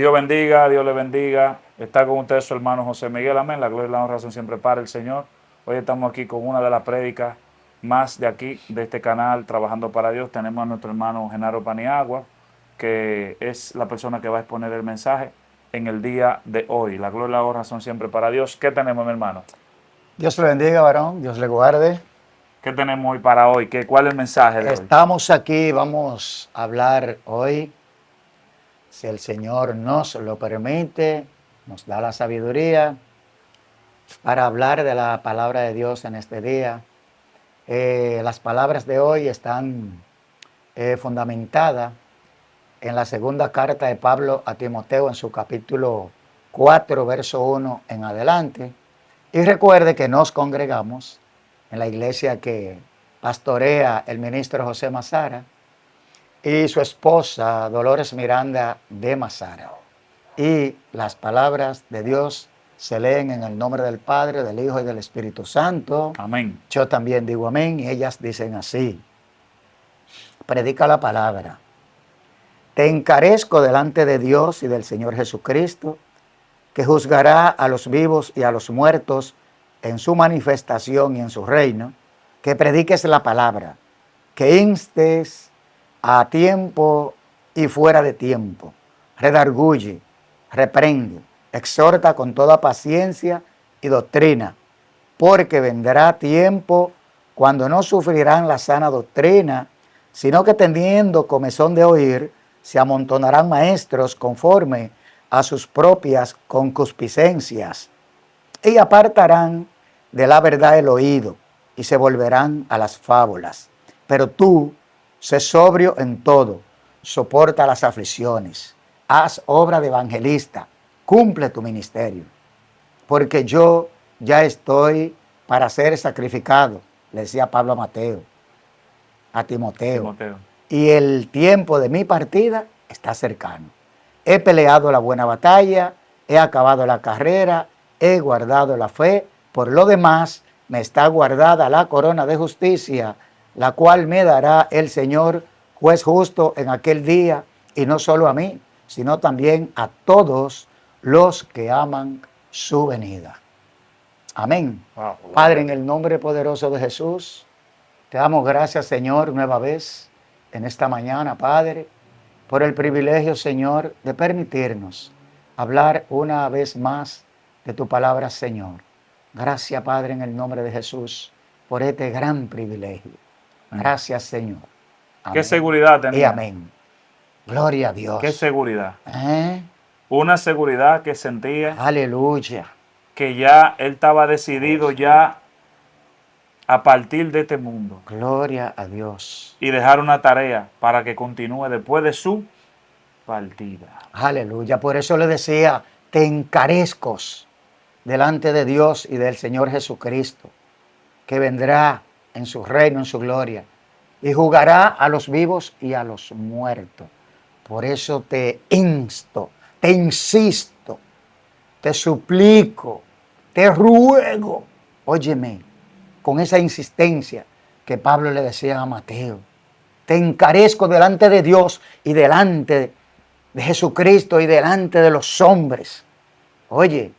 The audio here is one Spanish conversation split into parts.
Dios bendiga, Dios le bendiga. Está con ustedes su hermano José Miguel, amén. La gloria y la honra son siempre para el Señor. Hoy estamos aquí con una de las prédicas más de aquí, de este canal, Trabajando para Dios. Tenemos a nuestro hermano Genaro Paniagua, que es la persona que va a exponer el mensaje en el día de hoy. La gloria y la honra son siempre para Dios. ¿Qué tenemos, mi hermano? Dios le bendiga, varón. Dios le guarde. ¿Qué tenemos hoy para hoy? ¿Cuál es el mensaje de hoy? Estamos aquí, vamos a hablar hoy, si el Señor nos lo permite, nos da la sabiduría para hablar de la palabra de Dios en este día. Las palabras de hoy están fundamentadas en la segunda carta de Pablo a Timoteo en su capítulo 4, verso 1 en adelante. Y recuerde que nos congregamos en la iglesia que pastorea el ministro José Mazara y su esposa Dolores Miranda de Mazara. Y las palabras de Dios se leen en el nombre del Padre, del Hijo y del Espíritu Santo. Amén. Yo también digo amén y ellas dicen así. Predica la palabra. Te encarezco delante de Dios y del Señor Jesucristo, que juzgará a los vivos y a los muertos en su manifestación y en su reino, que prediques la palabra, que instes a tiempo y fuera de tiempo, redarguye, reprende, exhorta con toda paciencia y doctrina, porque vendrá tiempo cuando no sufrirán la sana doctrina, sino que teniendo comezón de oír, se amontonarán maestros conforme a sus propias concupiscencias, y apartarán de la verdad el oído, y se volverán a las fábulas. Pero tú, sé sobrio en todo, soporta las aflicciones, haz obra de evangelista, cumple tu ministerio, porque yo ya estoy para ser sacrificado, le decía Pablo a Timoteo. Y el tiempo de mi partida está cercano. He peleado la buena batalla, he acabado la carrera, he guardado la fe. Por lo demás, me está guardada la corona de justicia, la cual me dará el Señor, juez justo, en aquel día, y no solo a mí, sino también a todos los que aman su venida. Amén. Wow. Padre, en el nombre poderoso de Jesús, te damos gracias, Señor, nueva vez en esta mañana, Padre, por el privilegio, Señor, de permitirnos hablar una vez más de tu palabra, Señor. Gracias, Padre, en el nombre de Jesús, por este gran privilegio. Gracias, Señor. Amén. ¿Qué seguridad tenía? Y amén. Gloria a Dios. ¿Qué seguridad? Una seguridad que sentía. Aleluya. Que ya él estaba decidido ya a partir de este mundo. Gloria a Dios. Y dejar una tarea para que continúe después de su partida. Aleluya. Por eso le decía, te encarezco delante de Dios y del Señor Jesucristo, que vendrá en su reino, en su gloria, y juzgará a los vivos y a los muertos. Por eso te insto, te insisto, te suplico, te ruego, óyeme, con esa insistencia que Pablo le decía a Mateo. Te encarezco delante de Dios y delante de Jesucristo y delante de los hombres. Oye,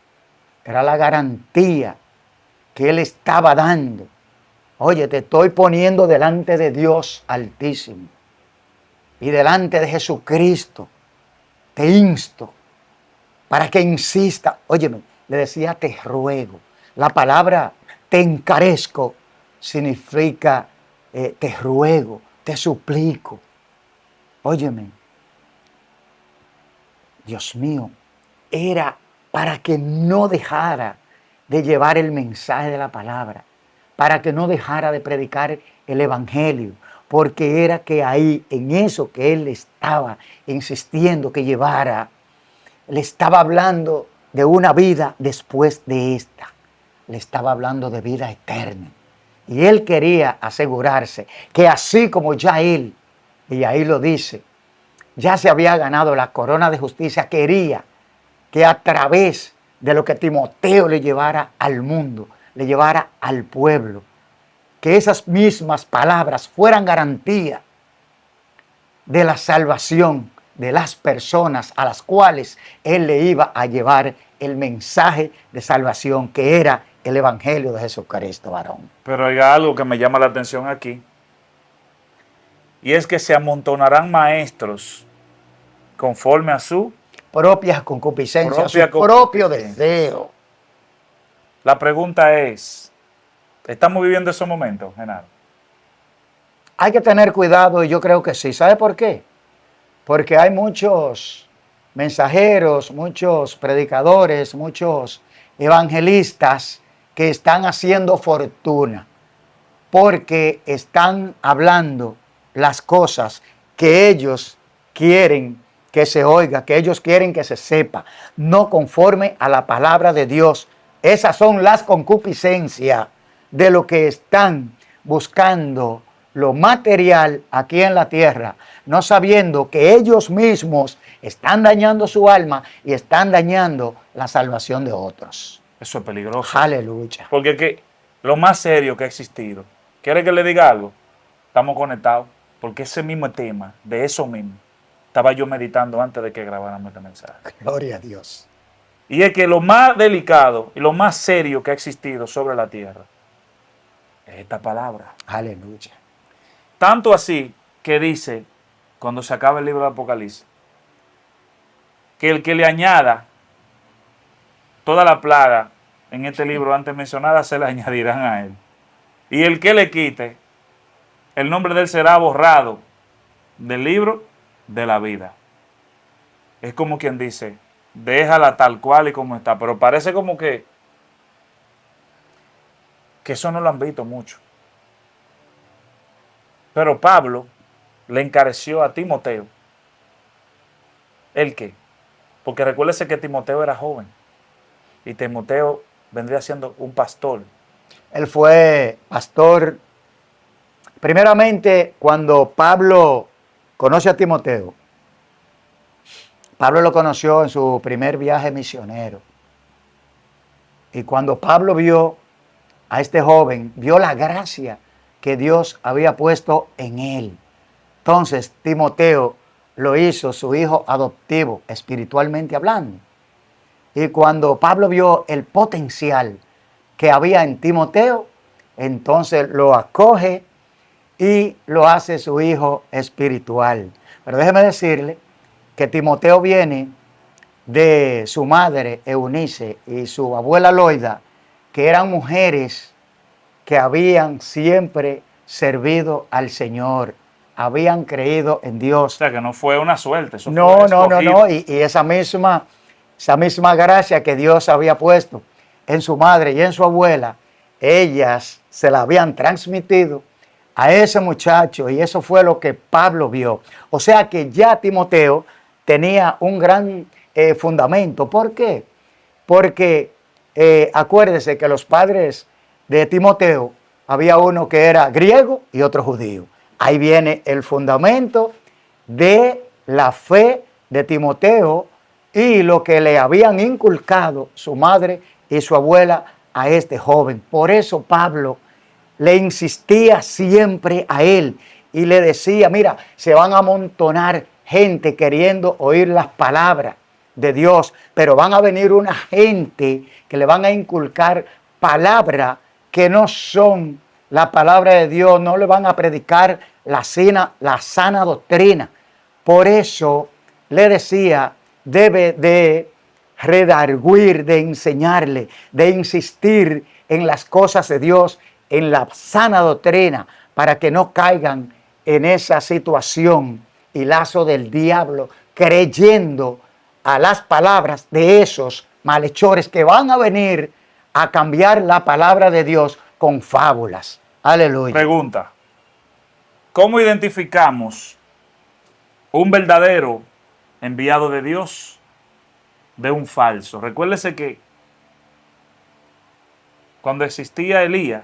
era la garantía que él estaba dando. Oye, te estoy poniendo delante de Dios Altísimo y delante de Jesucristo. Te insto para que insista. Óyeme, le decía te ruego. La palabra te encarezco significa te ruego, te suplico. Óyeme, Dios mío, era para que no dejara de llevar el mensaje de la palabra, para que no dejara de predicar el evangelio, porque era que ahí, en eso que él estaba insistiendo que llevara, le estaba hablando de una vida después de esta. Le estaba hablando de vida eterna. Y él quería asegurarse que así como ya él, y ahí lo dice, ya se había ganado la corona de justicia, quería que a través de lo que Timoteo le llevara al mundo, le llevara al pueblo, que esas mismas palabras fueran garantía de la salvación de las personas a las cuales él le iba a llevar el mensaje de salvación, que era el Evangelio de Jesucristo, varón. Pero hay algo que me llama la atención aquí, y es que se amontonarán maestros conforme a su Propias concupiscencias, propia su propio concupiscencia. deseo. La pregunta es, ¿estamos viviendo esos momentos, Genaro? Hay que tener cuidado y yo creo que sí. ¿Sabe por qué? Porque hay muchos mensajeros, muchos predicadores, muchos evangelistas que están haciendo fortuna porque están hablando las cosas que ellos quieren que se oiga, que ellos quieren que se sepa, no conforme a la palabra de Dios. Esas son las concupiscencias de lo que están buscando lo material aquí en la tierra, no sabiendo que ellos mismos están dañando su alma y están dañando la salvación de otros. Eso es peligroso. Aleluya. Porque que lo más serio que ha existido, ¿quiere que le diga algo? Estamos conectados, porque ese mismo tema, de eso mismo, estaba yo meditando antes de que grabáramos este mensaje. Gloria a Dios. Y es que lo más delicado y lo más serio que ha existido sobre la tierra es esta palabra. Aleluya. Tanto así que dice, cuando se acaba el libro de Apocalipsis, que el que le añada toda la plaga en este libro antes mencionada se le añadirán a él. Y el que le quite, el nombre de él será borrado del libro de la vida. Es como quien dice, déjala tal cual y como está. Pero parece como que eso no lo han visto mucho. Pero Pablo le encareció a Timoteo. ¿El qué? Porque recuérdese que Timoteo era joven. Y Timoteo vendría siendo un pastor. Él fue pastor. Primeramente, cuando Pablo conoce a Timoteo, Pablo lo conoció en su primer viaje misionero. Y cuando Pablo vio a este joven, vio la gracia que Dios había puesto en él. Entonces, Timoteo lo hizo su hijo adoptivo, espiritualmente hablando. Y cuando Pablo vio el potencial que había en Timoteo, entonces lo acoge y lo hace su hijo espiritual. Pero déjeme decirle que Timoteo viene de su madre Eunice y su abuela Loida, que eran mujeres que habían siempre servido al Señor, habían creído en Dios. O sea, que no fue una suerte. Eso No, fue no, escogido. y esa misma gracia que Dios había puesto en su madre y en su abuela, ellas se la habían transmitido a ese muchacho y eso fue lo que Pablo vio. O sea que ya Timoteo tenía un gran fundamento. ¿Por qué? Porque acuérdese que los padres de Timoteo, había uno que era griego y otro judío. Ahí viene el fundamento de la fe de Timoteo y lo que le habían inculcado su madre y su abuela a este joven. Por eso Pablo le insistía siempre a él y le decía, mira, se van a amontonar gente queriendo oír las palabras de Dios, pero van a venir una gente que le van a inculcar palabras que no son la palabra de Dios, no le van a predicar la sana doctrina. Por eso le decía, debe de redarguir, de enseñarle, de insistir en las cosas de Dios, en la sana doctrina, para que no caigan en esa situación y lazo del diablo, creyendo a las palabras de esos malhechores que van a venir a cambiar la palabra de Dios con fábulas. Aleluya. Pregunta, ¿cómo identificamos un verdadero enviado de Dios de un falso? Recuérdese que cuando existía Elías,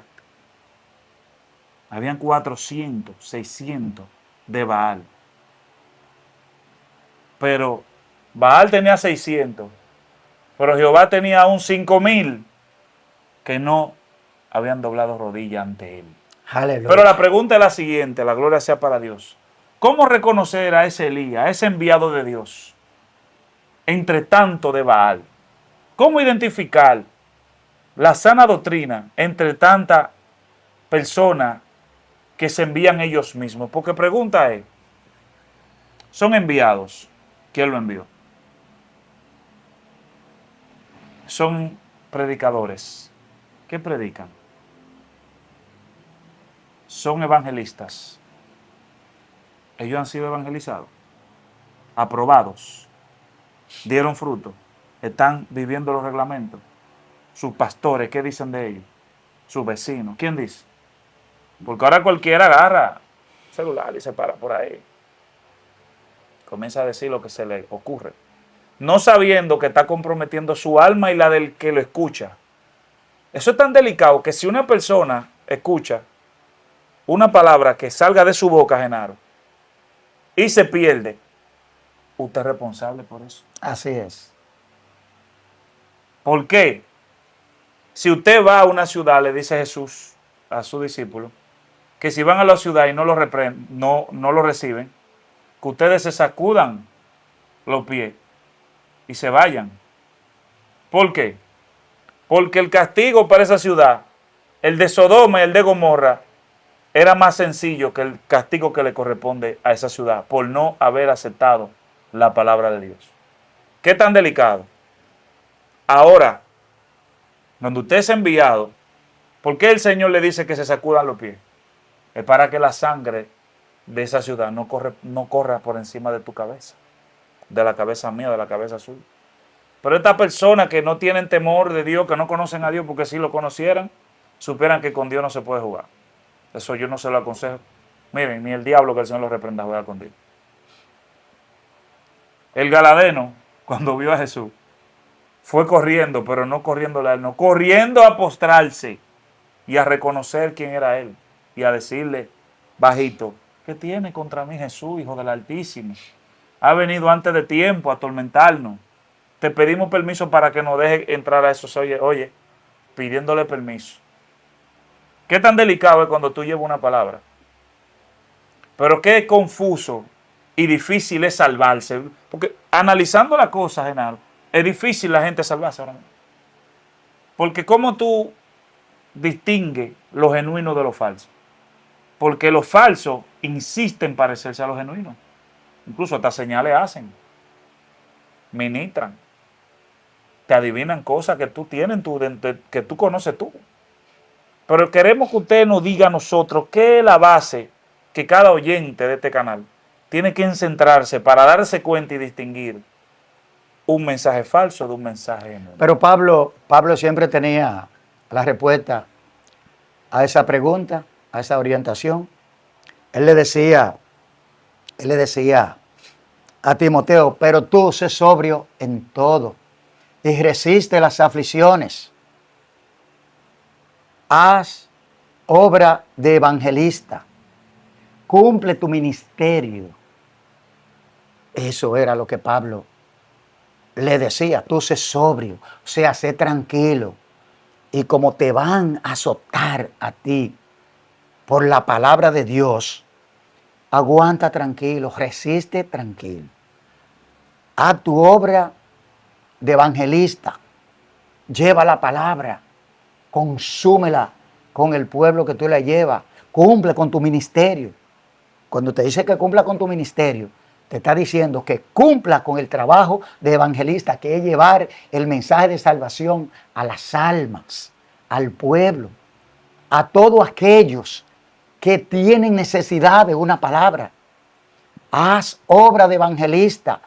habían 400, 600 de Baal. Pero Baal tenía 600, pero Jehová tenía aún 5,000 que no habían doblado rodilla ante él. Aleluya. Pero la pregunta es la siguiente, la gloria sea para Dios. ¿Cómo reconocer a ese Elías, a ese enviado de Dios, entre tanto de Baal? ¿Cómo identificar la sana doctrina entre tanta persona que se envían ellos mismos? Porque pregunta es, ¿son enviados? ¿Quién lo envió? Son predicadores. ¿Qué predican? Son evangelistas. Ellos han sido evangelizados, aprobados, dieron fruto, están viviendo los reglamentos. Sus pastores, ¿qué dicen de ellos? Sus vecinos, ¿quién dice? Porque ahora cualquiera agarra celular y se para por ahí. Comienza a decir lo que se le ocurre, no sabiendo que está comprometiendo su alma y la del que lo escucha. Eso es tan delicado que si una persona escucha una palabra que salga de su boca, Genaro, y se pierde, usted es responsable por eso. Así es. ¿Por qué? Si usted va a una ciudad, le dice Jesús a sus discípulos, que si van a la ciudad y no lo reciben, que ustedes se sacudan los pies y se vayan. ¿Por qué? Porque el castigo para esa ciudad, el de Sodoma y el de Gomorra, era más sencillo que el castigo que le corresponde a esa ciudad por no haber aceptado la palabra de Dios. ¿Qué tan delicado? Ahora, donde usted es enviado, ¿por qué el Señor le dice que se sacudan los pies? Es para que la sangre de esa ciudad no corra por encima de tu cabeza, de la cabeza mía, de la cabeza suya. Pero estas personas que no tienen temor de Dios, que no conocen a Dios, porque si lo conocieran, supieran que con Dios no se puede jugar. Eso yo no se lo aconsejo. Miren, ni el diablo, que el Señor lo reprenda, juega con Dios. El Galadeno, cuando vio a Jesús, fue corriendo, pero no corriéndole a él, no, corriendo a postrarse y a reconocer quién era él y a decirle bajito, ¿qué tiene contra mí Jesús, Hijo del Altísimo? Ha venido antes de tiempo a atormentarnos. Te pedimos permiso para que nos deje entrar a esos. Oye, pidiéndole permiso. ¿Qué tan delicado es cuando tú llevas una palabra? Pero qué confuso y difícil es salvarse. Porque analizando la cosa, Genaro, es difícil la gente salvarse ahora mismo. Porque ¿cómo tú distingues lo genuino de lo falso? Porque los falsos insisten en parecerse a los genuinos. Incluso hasta señales hacen. Ministran. Te adivinan cosas que tú tienes, que tú conoces tú. Pero queremos que usted nos diga a nosotros qué es la base que cada oyente de este canal tiene que centrarse para darse cuenta y distinguir un mensaje falso de un mensaje genuino. Pero Pablo siempre tenía la respuesta a esa pregunta, a esa orientación. Él le decía a Timoteo, pero tú sé sobrio en todo y resiste las aflicciones. Haz obra de evangelista. Cumple tu ministerio. Eso era lo que Pablo le decía. Tú sé sobrio, o sea, sé tranquilo. Y como te van a azotar a ti por la palabra de Dios, aguanta tranquilo, resiste tranquilo. Haz tu obra de evangelista. Lleva la palabra. Consúmela con el pueblo que tú la llevas. Cumple con tu ministerio. Cuando te dice que cumpla con tu ministerio, te está diciendo que cumpla con el trabajo de evangelista, que es llevar el mensaje de salvación a las almas, al pueblo, a todos aquellos que tienen necesidad de una palabra. Haz obra de evangelista.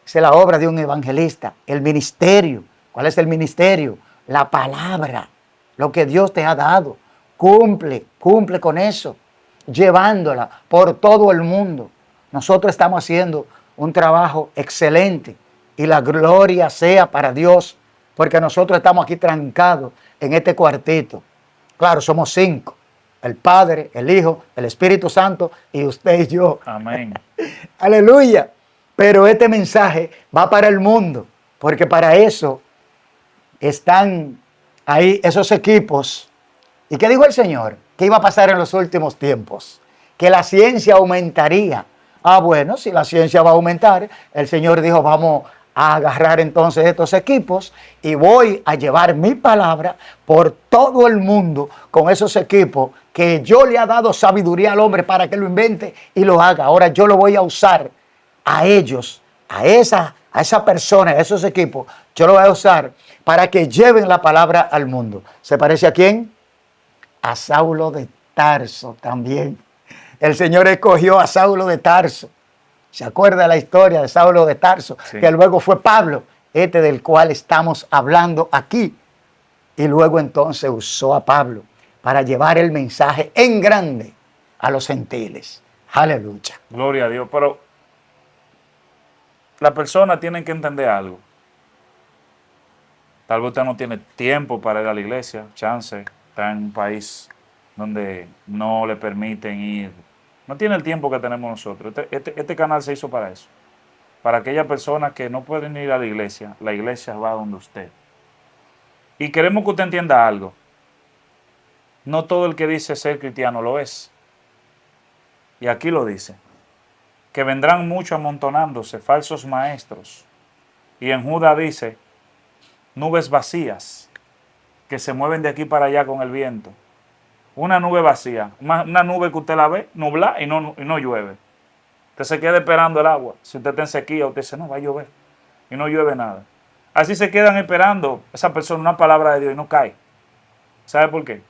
Esa es la obra de un evangelista. El ministerio. ¿Cuál es el ministerio? La palabra. Lo que Dios te ha dado. Cumple con eso. Llevándola por todo el mundo. Nosotros estamos haciendo un trabajo excelente. Y la gloria sea para Dios. Porque nosotros estamos aquí trancados en este cuartito. Claro, somos 5. El Padre, el Hijo, el Espíritu Santo y usted y yo. Amén. Aleluya. Pero este mensaje va para el mundo. Porque para eso están ahí esos equipos. ¿Y qué dijo el Señor? ¿Qué iba a pasar en los últimos tiempos? Que la ciencia aumentaría Ah, bueno, si la ciencia va a aumentar, el Señor dijo, vamos a agarrar entonces estos equipos y voy a llevar mi palabra por todo el mundo con esos equipos que yo le ha dado sabiduría al hombre para que lo invente y lo haga. Ahora yo lo voy a usar a ellos, a esa persona, a esos equipos, yo lo voy a usar para que lleven la palabra al mundo. ¿Se parece a quién? A Saulo de Tarso también. El Señor escogió a Saulo de Tarso. ¿Se acuerda la historia de Saulo de Tarso? Sí. Que luego fue Pablo, este del cual estamos hablando aquí. Y luego entonces usó a Pablo para llevar el mensaje en grande a los gentiles. Aleluya. Gloria a Dios. Pero la persona tiene que entender algo. Tal vez usted no tiene tiempo para ir a la iglesia, chance, está en un país donde no le permiten ir. No tiene el tiempo que tenemos nosotros. Este canal se hizo para eso. Para aquellas personas que no pueden ir a la iglesia va donde usted. Y queremos que usted entienda algo. No todo el que dice ser cristiano lo es. Y aquí lo dice. Que vendrán muchos amontonándose, falsos maestros. Y en Judas dice, nubes vacías que se mueven de aquí para allá con el viento. Una nube vacía, una nube que usted la ve nublada y no llueve. Usted se queda esperando el agua. Si usted está en sequía, usted dice, no, va a llover. Y no llueve nada. Así se quedan esperando esa persona una palabra de Dios y no cae. ¿Sabe por qué?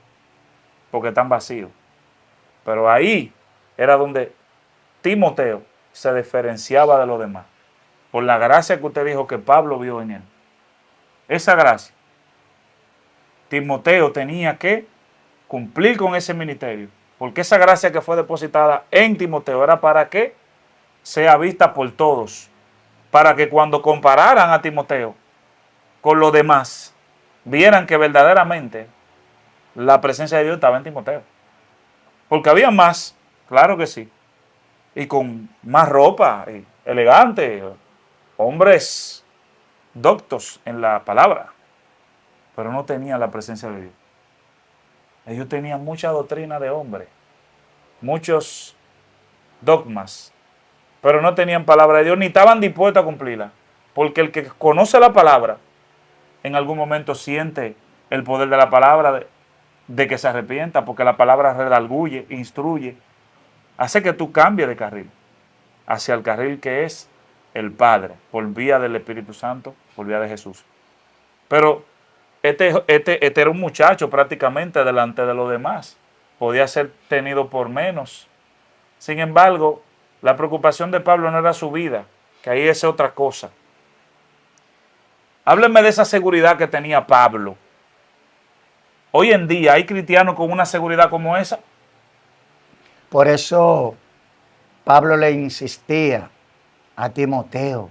Porque están vacíos. Pero ahí era donde Timoteo se diferenciaba de los demás. Por la gracia que usted dijo que Pablo vio en él. Esa gracia. Timoteo tenía que cumplir con ese ministerio. Porque esa gracia que fue depositada en Timoteo era para que sea vista por todos. Para que cuando compararan a Timoteo con los demás, vieran que verdaderamente la presencia de Dios estaba en Timoteo. Porque había más, claro que sí. Y con más ropa, elegante, hombres doctos en la palabra. Pero no tenían la presencia de Dios. Ellos tenían mucha doctrina de hombre, muchos dogmas, pero no tenían palabra de Dios ni estaban dispuestos a cumplirla. Porque el que conoce la palabra, en algún momento siente el poder de la palabra, de que se arrepienta, porque la palabra redarguye, instruye, hace que tú cambies de carril hacia el carril que es el Padre, por vía del Espíritu Santo, por vía de Jesús. Pero este era un muchacho prácticamente delante de los demás. Podía ser tenido por menos. Sin embargo, la preocupación de Pablo no era su vida, que ahí es otra cosa. Háblenme de esa seguridad que tenía Pablo. Hoy en día, ¿hay cristianos con una seguridad como esa? Por eso Pablo le insistía a Timoteo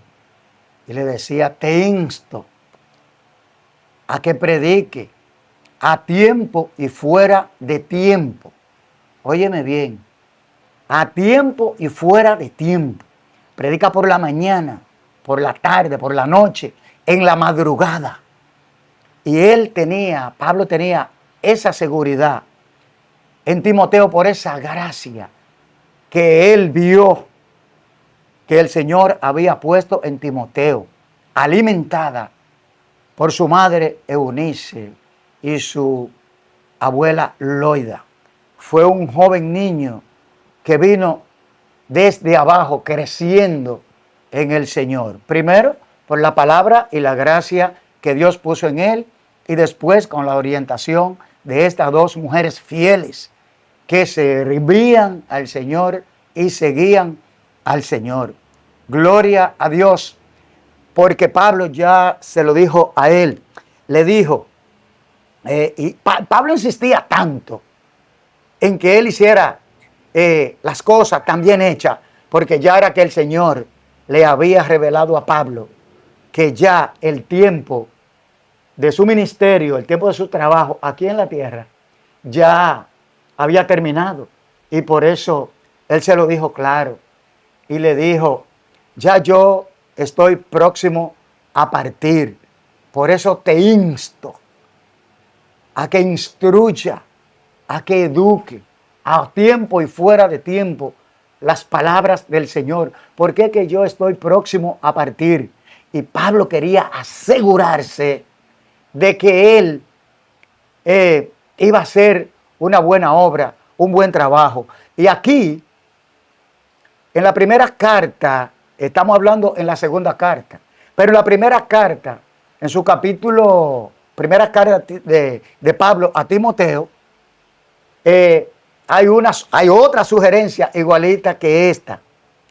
y le decía, te insto a que predique a tiempo y fuera de tiempo. Óyeme bien, a tiempo y fuera de tiempo. Predica por la mañana, por la tarde, por la noche, en la madrugada. Y Pablo tenía esa seguridad en Timoteo por esa gracia que él vio que el Señor había puesto en Timoteo, alimentada por su madre Eunice y su abuela Loida. Fue un joven niño que vino desde abajo creciendo en el Señor. Primero, por la palabra y la gracia que Dios puso en él, y después con la orientación de estas dos mujeres fieles que servían al Señor y seguían al Señor. Gloria a Dios, porque Pablo ya se lo dijo a él. Le dijo, Pablo insistía tanto en que él hiciera las cosas tan bien hechas, porque ya era que el Señor le había revelado a Pablo que ya el tiempo de su ministerio, el tiempo de su trabajo aquí en la tierra, ya había terminado. Y por eso él se lo dijo claro. Y le dijo, ya yo estoy próximo a partir. Por eso te insto a que instruya, a que eduque, a tiempo y fuera de tiempo, las palabras del Señor. ¿Por qué que yo estoy próximo a partir? Y Pablo quería asegurarse de que él iba a hacer una buena obra, un buen trabajo. Y aquí, en la primera carta, estamos hablando en la segunda carta, pero en la primera carta, en su capítulo, primera carta de Pablo a Timoteo, hay otra sugerencia igualita que esta,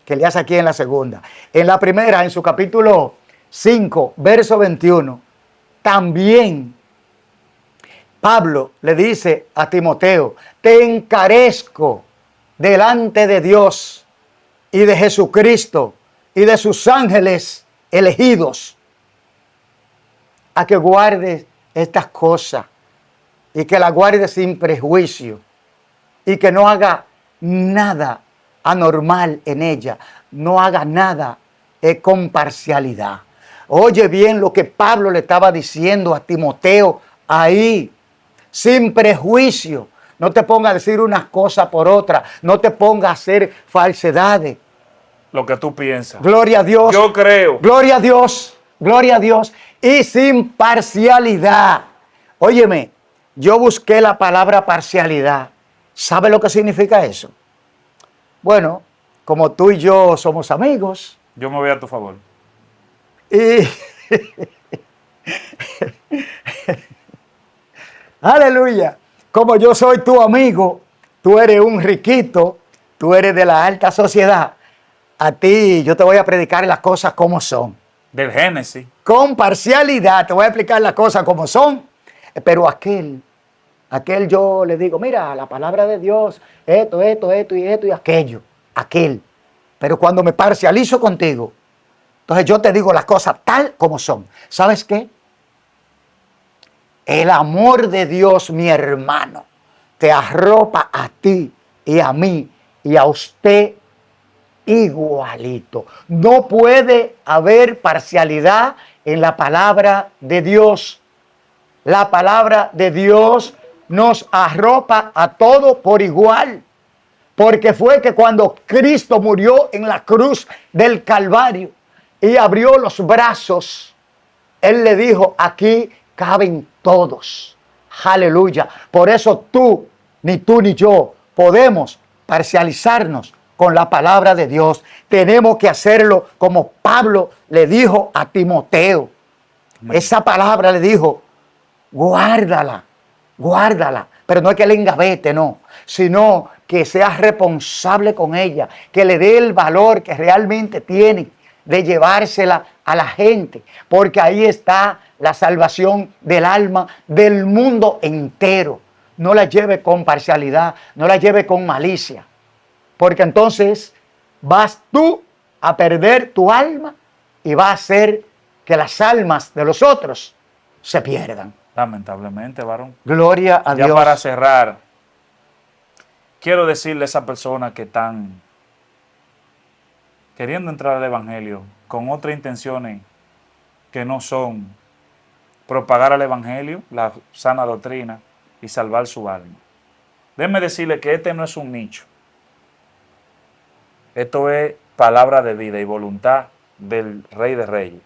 que le hace aquí en la segunda. En la primera, en su capítulo 5, verso 21, también Pablo le dice a Timoteo: te encarezco delante de Dios y de Jesucristo y de sus ángeles elegidos a que guardes estas cosas y que las guardes sin prejuicio y que no haga nada anormal en ella, no haga nada con parcialidad. Oye bien lo que Pablo le estaba diciendo a Timoteo ahí, sin prejuicio. No te pongas a decir unas cosas por otras, no te pongas a hacer falsedades. Lo que tú piensas. Gloria a Dios. Yo creo. Gloria a Dios. Gloria a Dios. Y sin parcialidad. Óyeme, yo busqué la palabra parcialidad. ¿Sabe lo que significa eso? Bueno, como tú y yo somos amigos. Yo me voy a tu favor. Y aleluya. Como yo soy tu amigo, tú eres un riquito, tú eres de la alta sociedad. A ti yo te voy a predicar las cosas como son. Del Génesis. Con parcialidad te voy a explicar las cosas como son. Pero aquel yo le digo, mira, la palabra de Dios, esto y aquello. Aquel. Pero cuando me parcializo contigo, entonces yo te digo las cosas tal como son. ¿Sabes qué? El amor de Dios, mi hermano, te arropa a ti y a mí y a usted igualito. No puede haber parcialidad en la palabra de Dios. La palabra de Dios nos arropa a todos por igual. Porque fue que cuando Cristo murió en la cruz del Calvario y abrió los brazos, Él le dijo, aquí caben todos. Aleluya. Por eso ni tú ni yo podemos parcializarnos con la palabra de Dios. Tenemos que hacerlo como Pablo le dijo a Timoteo. Esa palabra le dijo, guárdala, guárdala. Pero no es que le engavete, no. Sino que seas responsable con ella. Que le dé el valor que realmente tiene de llevársela a la gente. Porque ahí está la salvación del alma del mundo entero. No la lleve con parcialidad, no la lleve con malicia. Porque entonces vas tú a perder tu alma y va a hacer que las almas de los otros se pierdan. Lamentablemente, varón. Gloria a Dios. Ya para cerrar, quiero decirle a esa persona que están queriendo entrar al Evangelio con otras intenciones que no son propagar el Evangelio, la sana doctrina y salvar su alma. Déjeme decirle que este no es un nicho. Esto es palabra de vida y voluntad del Rey de Reyes.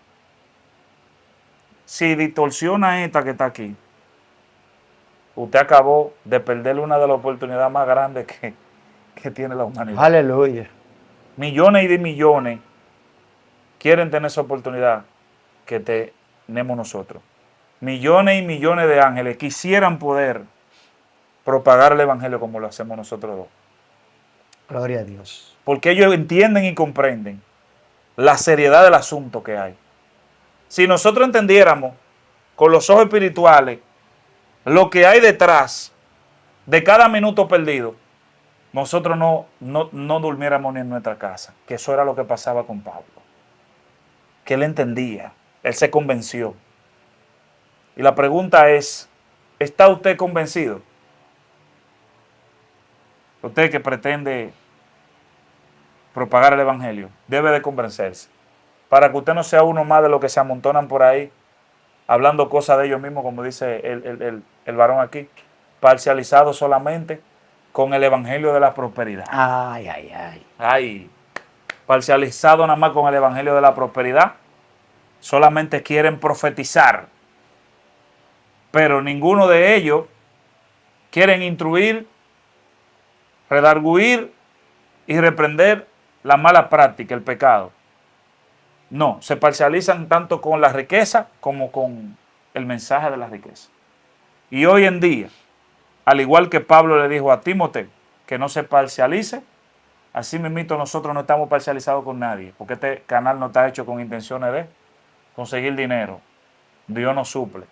Si distorsiona esta que está aquí, usted acabó de perder una de las oportunidades más grandes que tiene la humanidad. Aleluya. Millones y de millones quieren tener esa oportunidad que tenemos nosotros. Millones y millones de ángeles quisieran poder propagar el Evangelio como lo hacemos nosotros dos. Gloria a Dios. Porque ellos entienden y comprenden la seriedad del asunto que hay. Si nosotros entendiéramos con los ojos espirituales lo que hay detrás de cada minuto perdido, nosotros no durmiéramos ni en nuestra casa. Que eso era lo que pasaba con Pablo. Que él entendía, él se convenció. Y la pregunta es, ¿está usted convencido? Usted que pretende propagar el Evangelio, debe de convencerse. Para que usted no sea uno más de los que se amontonan por ahí, hablando cosas de ellos mismos, como dice el varón aquí, parcializado solamente, con el evangelio de la prosperidad. Ay, ay, ay. Ay, parcializado nada más con el evangelio de la prosperidad. Solamente quieren profetizar, pero ninguno de ellos quieren instruir, redarguir y reprender la mala práctica, el pecado. No, se parcializan tanto con la riqueza como con el mensaje de la riqueza. Y hoy en día, al igual que Pablo le dijo a Timoteo que no se parcialice, así mismito nosotros no estamos parcializados con nadie, porque este canal no está hecho con intenciones de conseguir dinero. Dios nos suple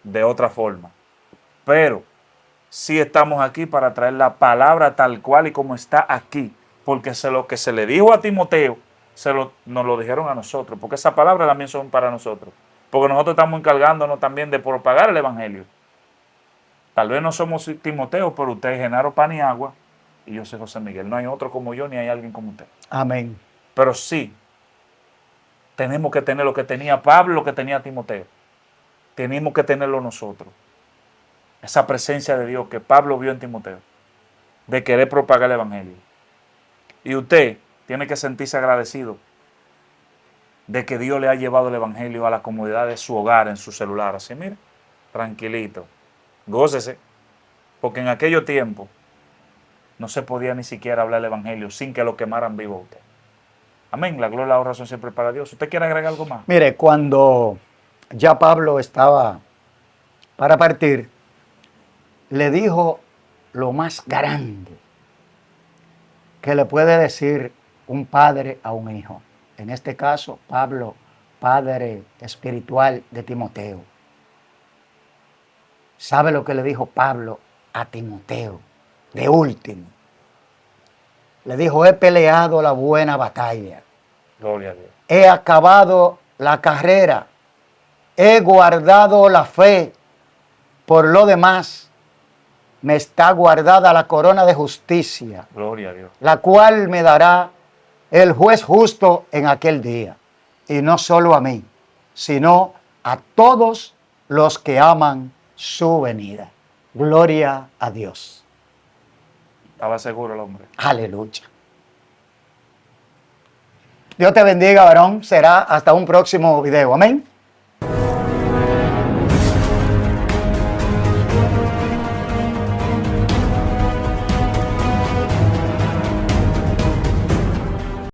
de otra forma. Pero sí estamos aquí para traer la palabra tal cual y como está aquí, porque lo que se le dijo a Timoteo, nos lo dijeron a nosotros, porque esas palabras también son para nosotros, porque nosotros estamos encargándonos también de propagar el evangelio. Tal vez no somos Timoteo, pero usted es Genaro Paniagua y yo soy José Miguel. No hay otro como yo, ni hay alguien como usted. Amén. Pero sí, tenemos que tener lo que tenía Pablo, lo que tenía Timoteo. Tenemos que tenerlo nosotros. Esa presencia de Dios que Pablo vio en Timoteo, de querer propagar el evangelio. Y usted tiene que sentirse agradecido de que Dios le ha llevado el evangelio a la comodidad de su hogar, en su celular. Así, mire, tranquilito, gócese, porque en aquellos tiempos no se podía ni siquiera hablar el evangelio sin que lo quemaran vivo a usted. Amén, la gloria y la honra son siempre para Dios. ¿Usted quiere agregar algo más? Mire, cuando ya Pablo estaba para partir, le dijo lo más grande que le puede decir un padre a un hijo. En este caso, Pablo, padre espiritual de Timoteo. ¿Sabe lo que le dijo Pablo a Timoteo? De último. Le dijo, he peleado la buena batalla. Gloria a Dios. He acabado la carrera. He guardado la fe. Por lo demás, me está guardada la corona de justicia, Gloria a Dios. la cual me dará el juez justo en aquel día. Y no solo a mí, sino a todos los que aman su venida. Gloria a Dios. Estaba seguro el hombre. Aleluya. Dios te bendiga, varón. Será hasta un próximo video. Amén.